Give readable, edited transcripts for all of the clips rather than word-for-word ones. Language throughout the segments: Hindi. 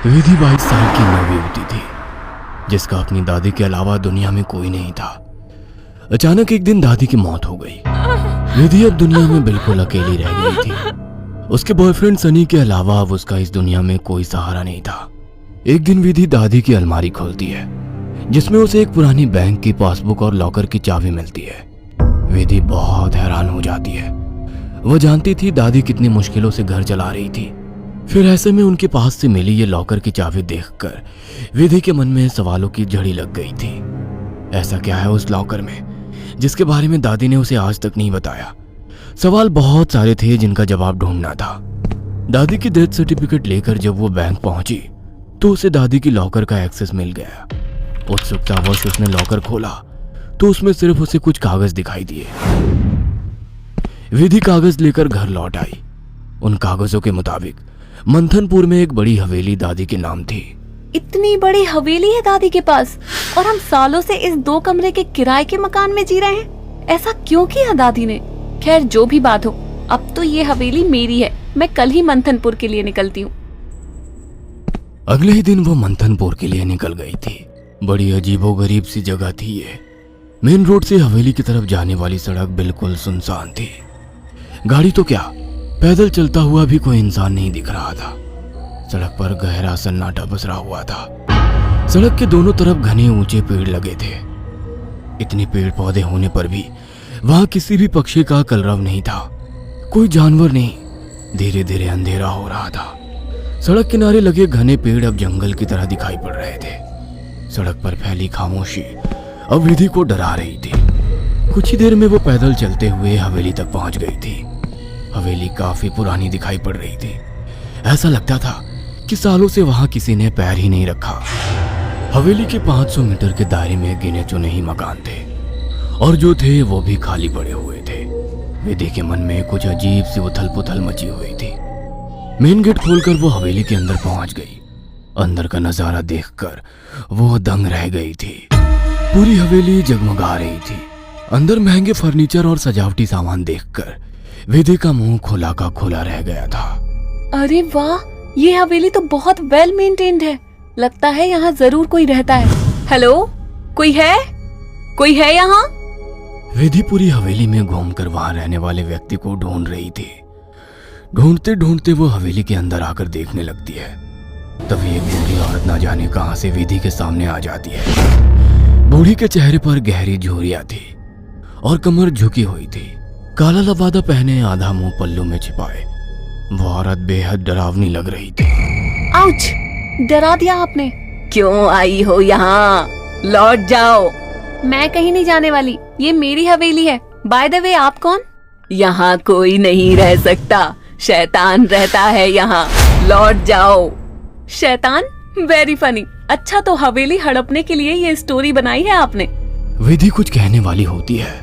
विधि 22 साल की नवयुवती थी जिसका अपनी दादी के अलावा दुनिया में कोई नहीं था। अचानक एक दिन दादी की मौत हो गई। विधि अब दुनिया में बिल्कुल अकेली रह गई थी। उसके बॉयफ्रेंड सनी के अलावा अब उसका इस दुनिया में कोई सहारा नहीं था। एक दिन विधि दादी की अलमारी खोलती है जिसमें उसे एक पुरानी बैंक की पासबुक और लॉकर की चाबी मिलती है। विधि बहुत हैरान हो जाती है। वह जानती थी दादी कितनी मुश्किलों से घर चला रही थी। फिर ऐसे में उनके पास से मिली ये लॉकर की चाबी देखकर विधि के मन में सवालों की झड़ी लग गई थी। ऐसा क्या है उस लॉकर में जिसके बारे में दादी ने उसे आज तक नहीं बताया। सवाल बहुत सारे थे जिनका जवाब ढूंढना था। दादी की डेथ सर्टिफिकेट लेकर जब वो बैंक पहुंची तो उसे दादी की लॉकर का एक्सेस मिल गया। उत्सुकतावश उसने लॉकर खोला तो उसमें सिर्फ उसे कुछ कागज दिखाई दिए। विधि कागज लेकर घर लौट आई। उन कागजों के मुताबिक मंथनपुर में एक बड़ी हवेली दादी के नाम थी। इतनी बड़ी हवेली है दादी के पास और हम सालों से इस 2 कमरे के किराए के मकान में जी रहे हैं। ऐसा क्यों किया दादी ने? खैर जो भी बात हो, अब तो ये हवेली मेरी है। मैं कल ही मंथनपुर के लिए निकलती हूँ। अगले ही दिन वो मंथनपुर के लिए निकल गई थी। बड़ी अजीबोगरीब सी जगह थी ये। मेन रोड से हवेली की तरफ जाने वाली सड़क बिल्कुल सुनसान थी। गाड़ी तो क्या, पैदल चलता हुआ भी कोई इंसान नहीं दिख रहा था। सड़क पर गहरा सन्नाटा पसरा हुआ था। सड़क के दोनों तरफ घने ऊंचे पेड़ लगे थे। इतने पेड़ पौधे होने पर भी वहां किसी भी पक्षी का कलरव नहीं था। कोई जानवर नहीं। धीरे धीरे अंधेरा हो रहा था। सड़क किनारे लगे घने पेड़ अब जंगल की तरह दिखाई पड़ रहे थे। सड़क पर फैली खामोशी अब विधि को डरा रही थी। कुछ ही देर में वो पैदल चलते हुए हवेली तक पहुंच गई थी। हवेली काफी पुरानी दिखाई पड़ रही थी। ऐसा लगता था कि सालों से वहां किसी ने पैर ही नहीं रखा। हवेली के 500 मीटर के दायरे में गिने चुने ही मकान थे और जो थे वो भी खाली पड़े हुए थे। विधि के मन में कुछ अजीब सी उथल पुथल मची हुई थी। मेन गेट खोलकर वो हवेली के अंदर पहुंच गई। अंदर का नजारा देखकर वो दंग रह गई थी। पूरी हवेली जगमगा रही थी। अंदर महंगे फर्नीचर और सजावटी सामान देखकर विधि का मुंह खोला का खोला रह गया था। अरे वाह, ये हवेली तो बहुत वेल मेंटेन्ड है। लगता है यहाँ जरूर कोई रहता है। हेलो, कोई है? कोई है यहाँ? विधि पूरी हवेली में घूमकर वहां रहने वाले व्यक्ति को ढूंढ रही थी। ढूंढते ढूंढते वो हवेली के अंदर आकर देखने लगती है। तभी एक बूढ़ी औरत ना जाने कहां से विधि के सामने आ जाती है। बूढ़ी के चेहरे पर गहरी झुर्रियां थी और कमर झुकी हुई थी। काला लबादा पहने, आधा मुंह पल्लू में छिपाए वो औरत बेहद डरावनी लग रही थी। आउच! डरा दिया आपने। क्यों आई हो यहाँ? लौट जाओ। मैं कहीं नहीं जाने वाली। ये मेरी हवेली है। बाय द वे, आप कौन? यहाँ कोई नहीं रह सकता। शैतान रहता है यहाँ। लौट जाओ। शैतान? Very funny. अच्छा, तो हवेली हड़पने के लिए ये स्टोरी बनाई है आपने? विधि कुछ कहने वाली होती है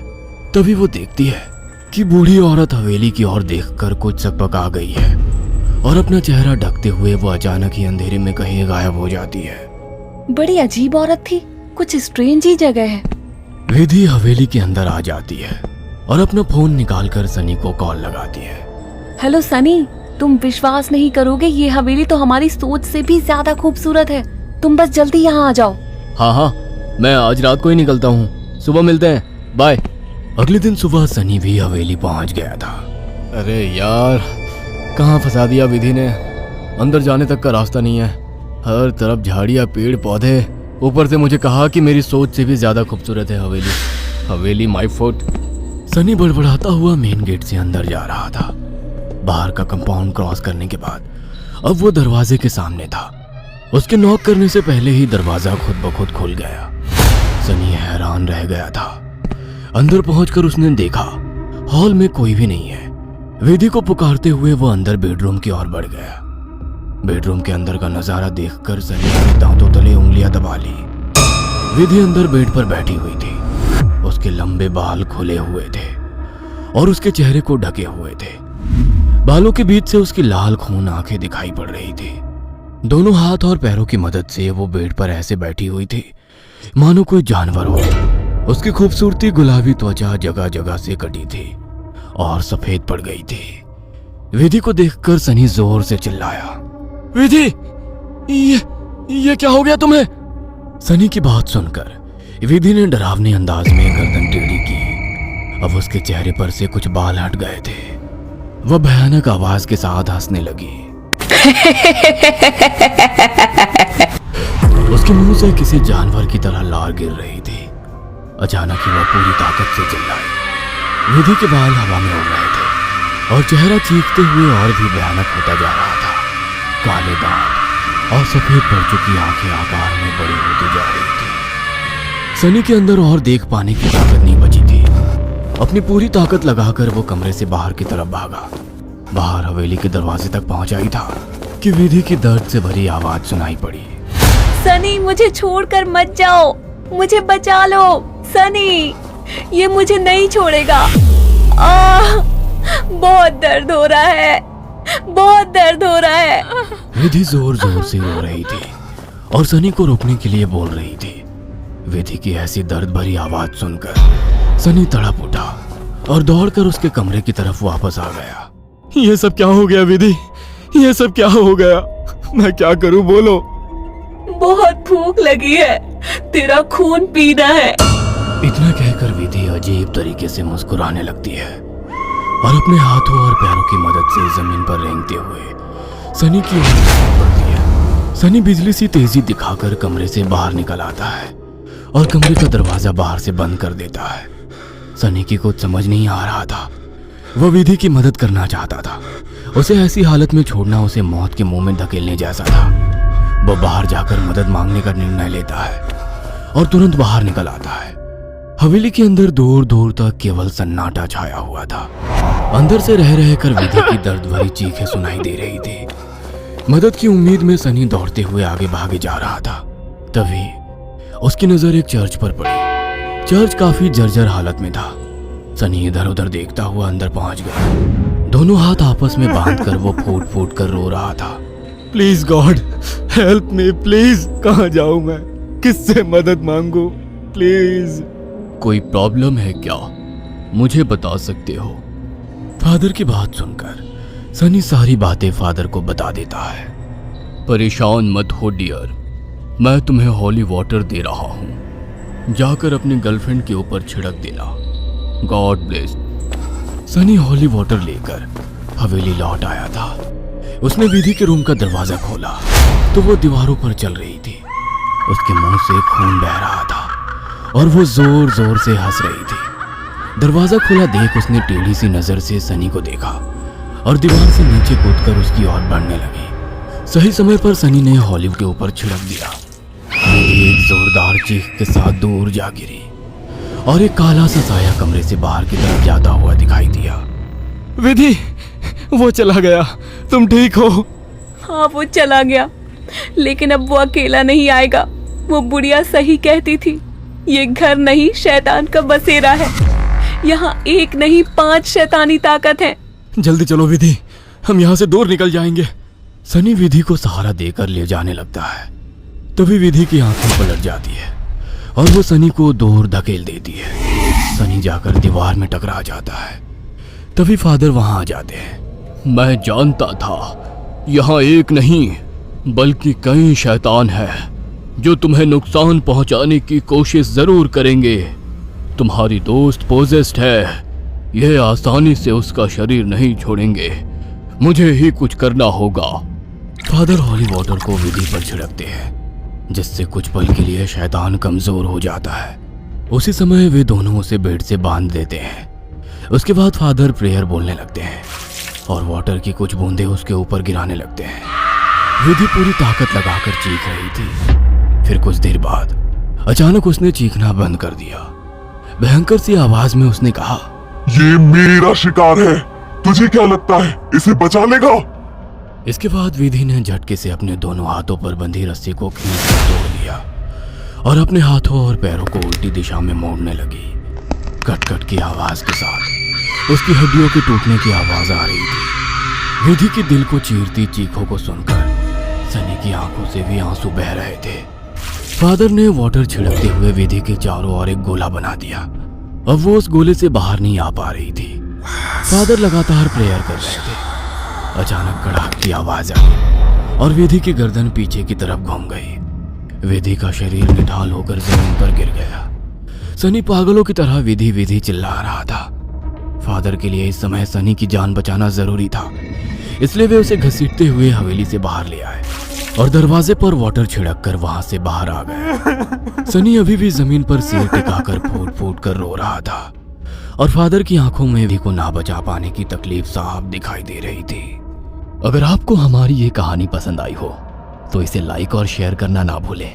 तभी वो देखती है कि बूढ़ी औरत हवेली की ओर देखकर कुछ सकपक आ गई है और अपना चेहरा ढकते हुए वो अचानक ही अंधेरे में कहीं गायब हो जाती है। बड़ी अजीब औरत थी। कुछ स्ट्रेंज ही जगह है। विधि हवेली के अंदर आ जाती है और अपना फोन निकालकर सनी को कॉल लगाती है। हेलो सनी, तुम विश्वास नहीं करोगे, ये हवेली तो हमारी सोच से भी ज्यादा खूबसूरत है। तुम बस जल्दी यहाँ आ जाओ। हाँ, मैं आज रात को ही निकलता हूँ। सुबह मिलते हैं, बाय। अगले दिन सुबह सनी भी हवेली पहुंच गया था। अरे यार, कहाँ फंसा दिया विधि ने। अंदर जाने तक का रास्ता नहीं है। हर तरफ झाड़ियाँ, पेड़ पौधे। ऊपर से मुझे कहा कि मेरी सोच से भी ज्यादा खूबसूरत है हवेली माय फुट। सनी बड़बड़ाता हुआ मेन गेट से अंदर जा रहा था। बाहर का कंपाउंड क्रॉस करने के बाद अब वो दरवाजे के सामने था। उसके नॉक करने से पहले ही दरवाजा खुद ब खुद खुल गया। सनी हैरान रह गया था। अंदर पहुंचकर उसने देखा हॉल में कोई भी नहीं है। विधि को पुकारते हुए वो अंदर बेडरूम की ओर बढ़ गया। बेडरूम के अंदर का नजारा देखकर सनी ने दांतों तले उंगलियां दबा ली। विधि अंदर बेड पर बैठी हुई थी। उसके लंबे बाल खुले हुए थे और उसके चेहरे को ढके हुए थे। बालों के बीच से उसकी लाल खून आंखें दिखाई पड़ रही थी। दोनों हाथ और पैरों की मदद से वो बेड पर ऐसे बैठी हुई थी मानो कोई जानवर हो। उसकी खूबसूरती गुलाबी त्वचा जगह जगह से कटी थी और सफेद पड़ गई थी। विधि को देखकर सनी जोर से चिल्लाया, विधि, ये क्या हो गया तुम्हें? सनी की बात सुनकर विधि ने डरावने अंदाज में गर्दन टेढ़ी की। अब उसके चेहरे पर से कुछ बाल हट गए थे। वह भयानक आवाज के साथ हंसने लगी। उसके मुंह से किसी जानवर की तरह लार गिर रही थी। अचानक ही वह पूरी ताकत से चिल्लाई। विधि के बाल हवा में उड़ रहे थे और चेहरा चीखते हुए और भी भयानक होता जा रहा था। काले दांत और सफेद पड़ चुकी आंखें आकार में बड़ी होती जा रही थी। सनी के अंदर और देख पाने की ताकत नहीं बची थी। अपनी पूरी ताकत लगाकर वो कमरे से बाहर की तरफ भागा। बाहर हवेली के दरवाजे तक पहुंचा ही था कि विधि की दर्द से भरी आवाज सुनाई पड़ी। सनी, मुझे छोड़कर मत जाओ, मुझे बचा लो। सनी, ये मुझे नहीं छोड़ेगा। बहुत दर्द हो रहा है, बहुत दर्द हो रहा है। विधि जोर जोर से रो रही थी और सनी को रोकने के लिए बोल रही थी। विधि की ऐसी दर्द भरी आवाज सुनकर सनी तड़प उठा और दौड़कर उसके कमरे की तरफ वापस आ गया। ये सब क्या हो गया विधि? ये सब क्या हो गया? मैं क्या करूं, बोलो। बहुत भूख लगी है, तेरा खून पीना है। इतना कहकर विधि अजीब तरीके से मुस्कुराने लगती है और अपने हाथों और पैरों की मदद से जमीन पर रेंगते हुए सनी की ओर बढ़ती है। सनी बिजली सी तेजी दिखाकर कमरे से बाहर निकल आता है और कमरे का दरवाजा बाहर से बंद कर देता है। सनी की कुछ समझ नहीं आ रहा था। वह विधि की मदद करना चाहता था। उसे ऐसी हालत में छोड़ना उसे मौत के मुंह में धकेलने जैसा था। वह बाहर जाकर मदद मांगने का निर्णय लेता है और तुरंत बाहर निकल आता है। हवेली के अंदर दूर दूर तक केवल सन्नाटा छाया हुआ था। अंदर से रह रहकर विधि की दर्द भरी चीखें सुनाई दे रही थी। मदद की उम्मीद में सनी दौड़ते हुए आगे भागे जा रहा था। तभी उसकी नजर एक चर्च पर पड़ी। चर्च काफी जर्जर हालत में था। सनी इधर उधर देखता हुआ अंदर पहुंच गया। दोनों हाथ आपस में बांधकर वो फूट फूट कर रो रहा था। Please God help me, please. कहाँ जाऊं मैं? किससे मदद मांगू? प्लीज। कोई प्रॉब्लम है क्या? मुझे बता सकते हो? फादर की बात सुनकर सनी सारी बातें फादर को बता देता है। परेशान मत हो डियर, मैं तुम्हें हॉली वाटर दे रहा हूँ। जाकर अपनी गर्लफ्रेंड के ऊपर छिड़क देना। God bless. Sunny holy water लेकर हवेली लौट आया था। उसने विधि के रूम का दरवाजा खोला तो वो दीवारों पर चल रही थी। उसके मुंह से खून बह रहा था और वो जोर जोर से हंस रही थी। दरवाजा खुला देख उसने टेढ़ी सी नजर से सनी को देखा और दीवार से नीचे कूदकर उसकी ओर बढ़ने लगी। सही समय पर सनी ने हॉली के ऊपर छिड़क दिया। विधि एक जोरदार चीख के साथ दूर जा गिरी और एक काला सा साया कमरे से बाहर की तरफ जाता हुआ दिखाई दिया। विधि, वो चला गया। तुम ठीक हो? हाँ, वो चला गया, लेकिन अब वो अकेला नहीं आएगा। वो बुढ़िया सही कहती थी, ये घर नहीं शैतान का बसेरा है। यहाँ एक नहीं 5 शैतानी ताकत है। जल्दी चलो विधि, हम यहाँ से दूर निकल जाएंगे। सनी विधि को सहारा देकर ले जाने लगता है। तभी विधि की आंखें पलट जाती है और वो सनी को दूर धकेल देती है। सनी जाकर दीवार में टकरा जाता है। तभी फादर वहां आ जाते हैं। मैं जानता था यहाँ एक नहीं बल्कि कई शैतान है जो तुम्हें नुकसान पहुंचाने की कोशिश जरूर करेंगे। तुम्हारी दोस्त पोजेस्ड है, यह आसानी से उसका शरीर नहीं छोड़ेंगे। मुझे ही कुछ करना होगा। फादर हॉली वाटर को विधि पर छिड़कते हैं जिससे कुछ पल के लिए शैतान कमजोर हो जाता है। उसी समय वे दोनों उसे बेड से बांध देते हैं। उसके बाद फादर प्रेयर बोलने लगते हैं और वाटर की कुछ बूंदें उसके ऊपर गिराने लगते हैं। विधि पूरी ताकत लगाकर चीख रही थी। फिर कुछ देर बाद अचानक उसने चीखना बंद कर दिया। भयंकर सी आवाज में उसने कहा, ये मेरा शिकार है, तुझे क्या लगता है इसे बचा लेगा? इसके बाद विधि ने झटके से अपने दोनों हाथों पर बंधी रस्सी को खींचकर तोड़ दिया और अपने हाथों और पैरों को उल्टी दिशा में मोड़ने लगी। कट कट की आवाज के साथ उसकी हड्डियों के टूटने की आवाज आ रही थी। विधि की दिल को चीरती चीखों को सुनकर सनी की आंखों से भी आंसू बह रहे थे। फादर ने वाटर छिड़कते हुए विधि के चारों ओर एक गोला बना दिया। अब वो उस गोले से बाहर नहीं आ पा रही थी। फादर लगातार प्रेयर कर रहे थे। अचानक कड़ाक की आवाज आई और विधि की गर्दन पीछे की तरफ घूम गई। विधि का शरीर निढाल होकर जमीन पर गिर गया। सनी पागलों की तरह विधि विधि चिल्ला रहा था। फादर के लिए इस समय सनी की जान बचाना जरूरी था, इसलिए वे उसे घसीटते हुए हवेली से बाहर ले आए और दरवाजे पर वाटर छिड़क कर वहां से बाहर आ गए। सनी अभी भी जमीन पर सिर टिकाकर फूट फूट कर रो रहा था और फादर की आंखों में विधि को ना बचा पाने की तकलीफ साफ दिखाई दे रही थी। अगर आपको हमारी ये कहानी पसंद आई हो तो इसे लाइक और शेयर करना ना भूलें।